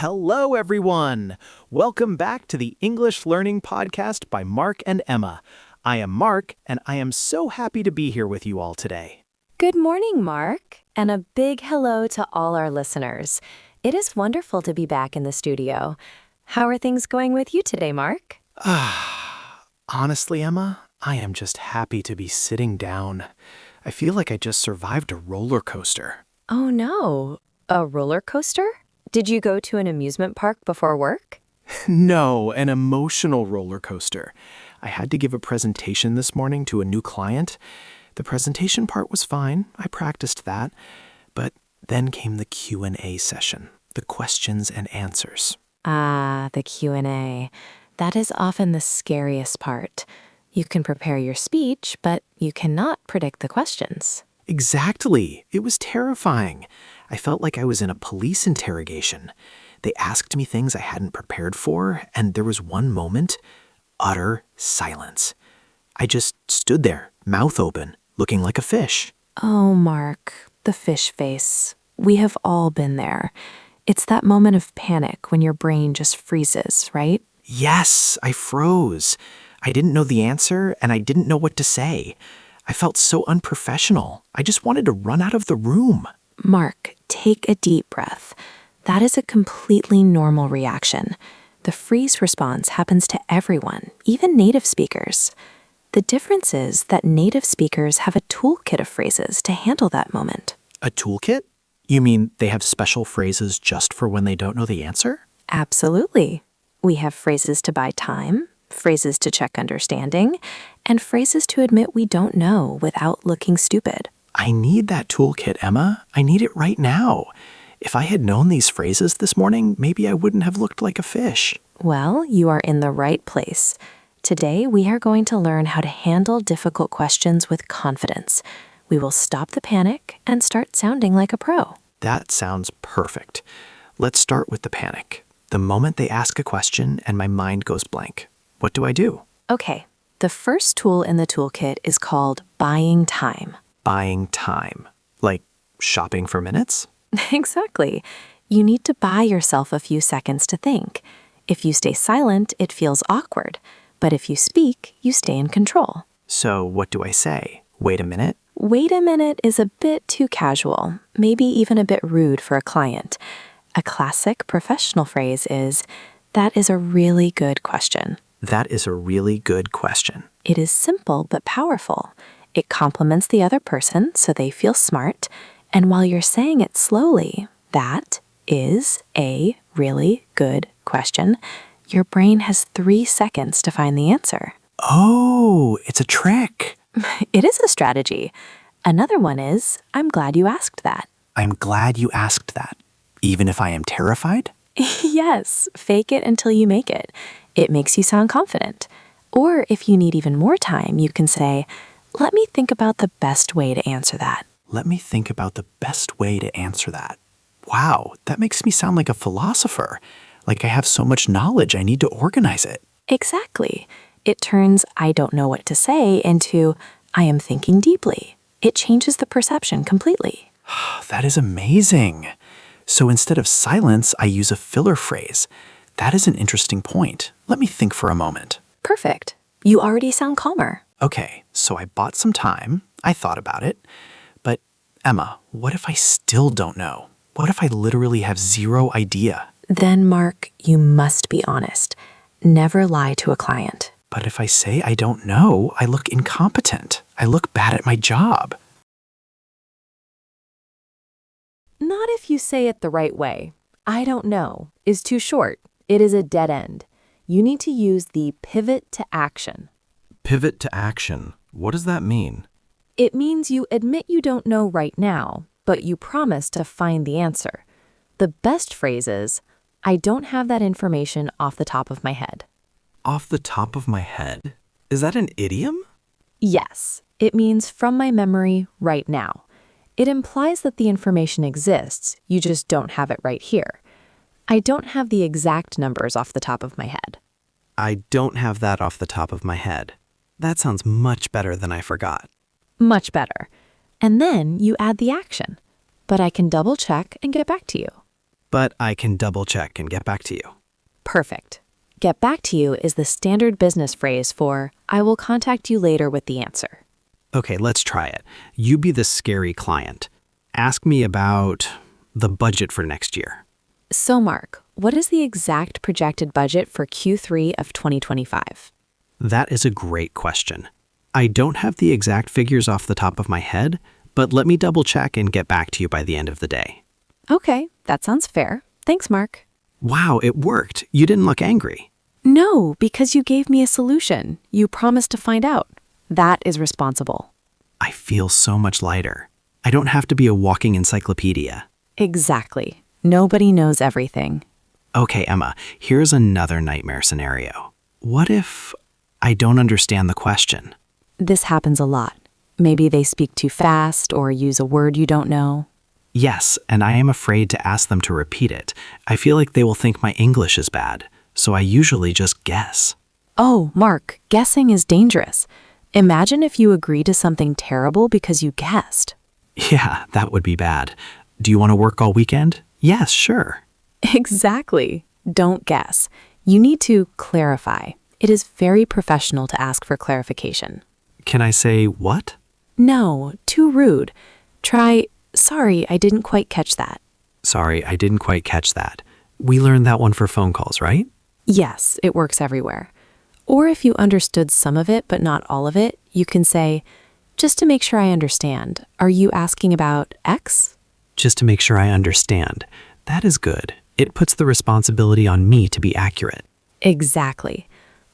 Hello, everyone. Welcome back to the English Learning Podcast by Mark and Emma. I am Mark, and I am so happy to be here with you all today. Good morning, Mark, and a big hello to all our listeners. It is wonderful to be back in the studio. How are things going with you today, Mark? Honestly, Emma, I am just happy to be sitting down. I feel like I just survived a roller coaster. Oh no, a roller coaster? Did you go to an amusement park before work? No, an emotional roller coaster. I had to give a presentation this morning to a new client. The presentation part was fine. I practiced that. But then came the Q&A session, the questions and answers. The Q&A. That is often the scariest part. You can prepare your speech, but you cannot predict the questions. Exactly. It was terrifying. I felt like I was in a police interrogation. They asked me things I hadn't prepared for, and there was one moment, utter silence. I just stood there, mouth open, looking like a fish. Oh, Mark, the fish face. We have all been there. It's that moment of panic when your brain just freezes, right? Yes, I froze. I didn't know the answer, and I didn't know what to say. I felt so unprofessional. I just wanted to run out of the room. Mark, take a deep breath. That is a completely normal reaction. The freeze response happens to everyone, even native speakers. The difference is that native speakers have a toolkit of phrases to handle that moment. A toolkit? You mean they have special phrases just for when they don't know the answer? Absolutely. We have phrases to buy time, phrases to check understanding, and phrases to admit we don't know without looking stupid. I need that toolkit, Emma. I need it right now. If I had known these phrases this morning, maybe I wouldn't have looked like a fish. Well, you are in the right place. Today, we are going to learn how to handle difficult questions with confidence. We will stop the panic and start sounding like a pro. That sounds perfect. Let's start with the panic. The moment they ask a question and my mind goes blank. What do I do? Okay, the first tool in the toolkit is called buying time. Buying time. Like shopping for minutes? Exactly. You need to buy yourself a few seconds to think. If you stay silent, it feels awkward. But if you speak, you stay in control. So what do I say? Wait a minute? Wait a minute is a bit too casual, maybe even a bit rude for a client. A classic professional phrase is, "That is a really good question." That is a really good question. It is simple but powerful. It compliments the other person so they feel smart. And while you're saying it slowly, "That is a really good question," your brain has 3 seconds to find the answer. Oh, it's a trick. It is a strategy. Another one is, "I'm glad you asked that." I'm glad you asked that. Even if I am terrified? Yes, fake it until you make it. It makes you sound confident. Or if you need even more time, you can say, "Let me think about the best way to answer that." Let me think about the best way to answer that. Wow, that makes me sound like a philosopher. Like I have so much knowledge, I need to organize it. Exactly. It turns "I don't know what to say" into "I am thinking deeply." It changes the perception completely. That is amazing. So instead of silence, I use a filler phrase. That is an interesting point. Let me think for a moment. Perfect. You already sound calmer. Okay, so I bought some time. I thought about it. But Emma, what if I still don't know? What if I literally have zero idea? Then, Mark, you must be honest. Never lie to a client. But if I say I don't know, I look incompetent. I look bad at my job. Not if you say it the right way. "I don't know" is too short. It is a dead end. You need to use the pivot to action. Pivot to action. What does that mean? It means you admit you don't know right now, but you promise to find the answer. The best phrase is, "I don't have that information off the top of my head." Off the top of my head? Is that an idiom? Yes, it means from my memory right now. It implies that the information exists, you just don't have it right here. I don't have the exact numbers off the top of my head. I don't have that off the top of my head. That sounds much better than I forgot. Much better. And then you add the action. But I can double check and get back to you. but I can double check and get back to you. Perfect. Get back to you is the standard business phrase for I will contact you later with the answer. Okay, let's try it. You be the scary client. Ask me about the budget for next year. So, Mark, what is the exact projected budget for Q3 of 2025? That is a great question. I don't have the exact figures off the top of my head, but let me double check and get back to you by the end of the day. Okay, that sounds fair. Thanks, Mark. Wow, it worked. You didn't look angry. No, because you gave me a solution. You promised to find out. That is responsible. I feel so much lighter. I don't have to be a walking encyclopedia. Exactly. Nobody knows everything. Okay, Emma, here's another nightmare scenario. What if I don't understand the question? This happens a lot. Maybe they speak too fast or use a word you don't know. Yes, and I am afraid to ask them to repeat it. I feel like they will think my English is bad, so I usually just guess. Oh, Mark, guessing is dangerous. Imagine if you agree to something terrible because you guessed. Yeah, that would be bad. Do you want to work all weekend? Yes, sure. Exactly. Don't guess. You need to clarify. It is very professional to ask for clarification. Can I say what? No, too rude. Try, sorry, I didn't quite catch that. Sorry, I didn't quite catch that. We learned that one for phone calls, right? Yes, it works everywhere. Or if you understood some of it but not all of it, you can say, just to make sure I understand, are you asking about X? Just to make sure I understand. That is good. It puts the responsibility on me to be accurate. Exactly.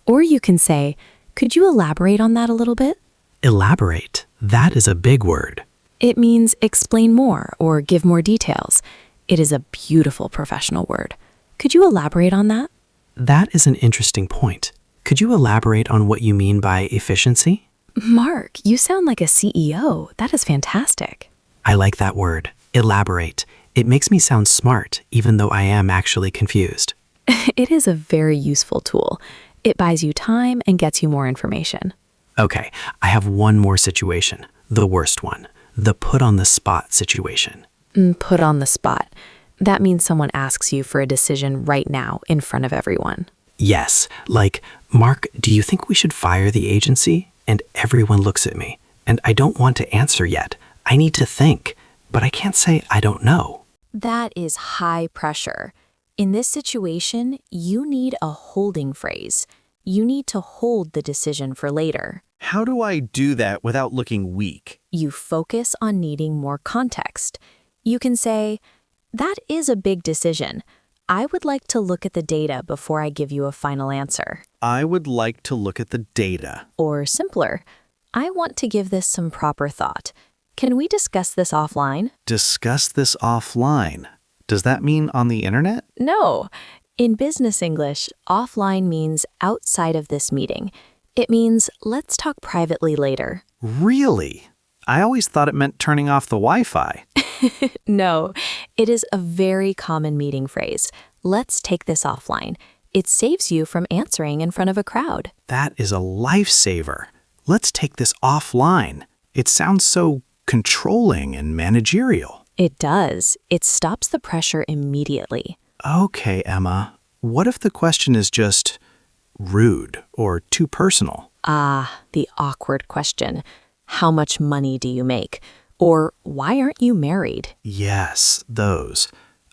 Or you can say, could you elaborate on that a little bit? Elaborate. That is a big word. It means explain more or give more details. It is a beautiful professional word. Could you elaborate on that? That is an interesting point. Could you elaborate on what you mean by efficiency? Mark, you sound like a CEO. That is fantastic. I like that word. Elaborate. It makes me sound smart, even though I am actually confused. It is a very useful tool. It buys you time and gets you more information. Okay, I have one more situation. The worst one. The put on the spot situation. Put on the spot. That means someone asks you for a decision right now in front of everyone. Yes, like, Mark, do you think we should fire the agency? And everyone looks at me. And I don't want to answer yet. I need to think. But I can't say I don't know. That is high pressure. In this situation, you need a holding phrase. You need to hold the decision for later. How do I do that without looking weak? You focus on needing more context. You can say, that is a big decision. I would like to look at the data before I give you a final answer. I would like to look at the data. Or simpler, I want to give this some proper thought. Can we discuss this offline? Discuss this offline. Does that mean on the internet? No. In business English, offline means outside of this meeting. It means let's talk privately later. Really? I always thought it meant turning off the Wi-Fi. No, it is a very common meeting phrase. Let's take this offline. It saves you from answering in front of a crowd. That is a lifesaver. Let's take this offline. It sounds so controlling and managerial. It does. It stops the pressure immediately. Okay, Emma. What if the question is just rude or too personal? Ah, the awkward question. How much money do you make? Or why aren't you married? Yes, those.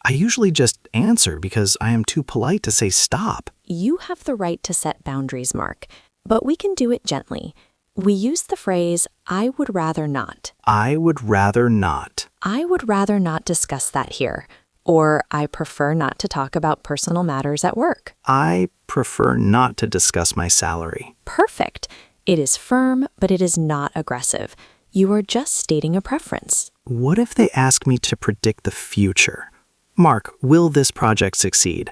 I usually just answer because I am too polite to say stop. You have the right to set boundaries, Mark, but we can do it gently. We use the phrase, I would rather not. I would rather not. I would rather not discuss that here. Or I prefer not to talk about personal matters at work. I prefer not to discuss my salary. Perfect. It is firm, but it is not aggressive. You are just stating a preference. What if they ask me to predict the future? Mark, will this project succeed?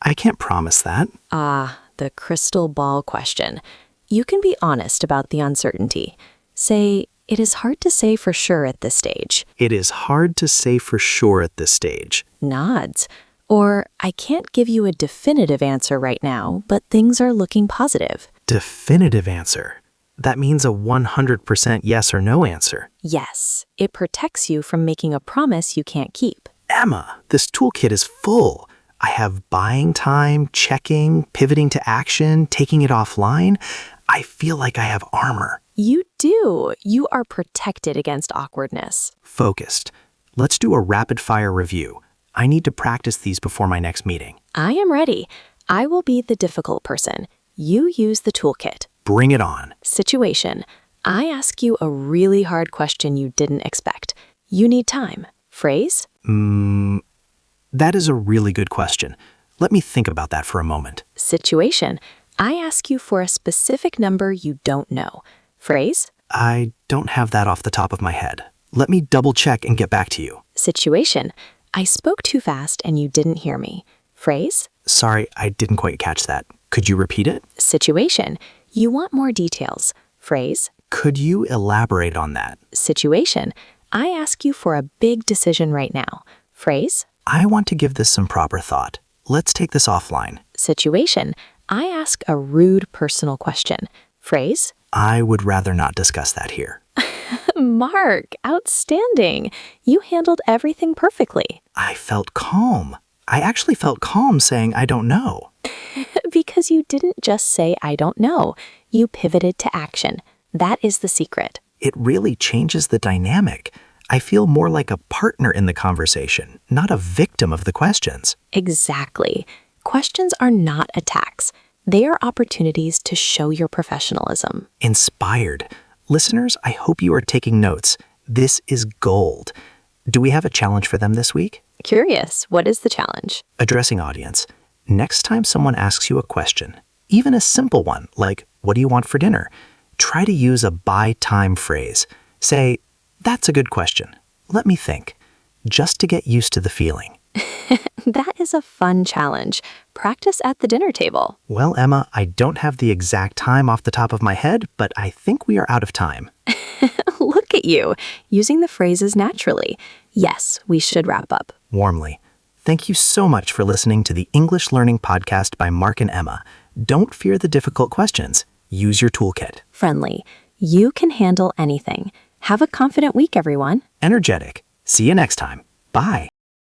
I can't promise that. Ah, the crystal ball question. You can be honest about the uncertainty. Say, it is hard to say for sure at this stage. It is hard to say for sure at this stage. Nods. Or, I can't give you a definitive answer right now, but things are looking positive. Definitive answer. That means a 100% yes or no answer. Yes, it protects you from making a promise you can't keep. Emma, this toolkit is full. I have buying time, checking, pivoting to action, taking it offline. I feel like I have armor. You do. You are protected against awkwardness. Focused. Let's do a rapid-fire review. I need to practice these before my next meeting. I am ready. I will be the difficult person. You use the toolkit. Bring it on. Situation. I ask you a really hard question you didn't expect. You need time. Phrase. That is a really good question. Let me think about that for a moment. Situation. I ask you for a specific number you don't know. Phrase. I don't have that off the top of my head. Let me double-check and get back to you. Situation. I spoke too fast and you didn't hear me. Phrase. Sorry, I didn't quite catch that. Could you repeat it? Situation. You want more details. Phrase. Could you elaborate on that? Situation. I ask you for a big decision right now. Phrase. I want to give this some proper thought. Let's take this offline. Situation. I ask a rude personal question. Phrase. I would rather not discuss that here. Mark, outstanding. You handled everything perfectly. I felt calm. I actually felt calm saying I don't know. Because you didn't just say, I don't know. You pivoted to action. That is the secret. It really changes the dynamic. I feel more like a partner in the conversation, not a victim of the questions. Exactly. Questions are not attacks. They are opportunities to show your professionalism. Inspired. Listeners, I hope you are taking notes. This is gold. Do we have a challenge for them this week? Curious, what is the challenge? Addressing audience. Next time someone asks you a question, even a simple one like, what do you want for dinner? Try to use a buy time phrase. Say, that's a good question. Let me think. Just to get used to the feeling. That is a fun challenge. Practice at the dinner table. Well, Emma, I don't have the exact time off the top of my head, but I think we are out of time. Look at you, using the phrases naturally. Yes, we should wrap up. Warmly. Thank you so much for listening to the English Learning Podcast by Mark and Emma. Don't fear the difficult questions. Use your toolkit. Friendly. You can handle anything. Have a confident week, everyone. Energetic. See you next time. Bye.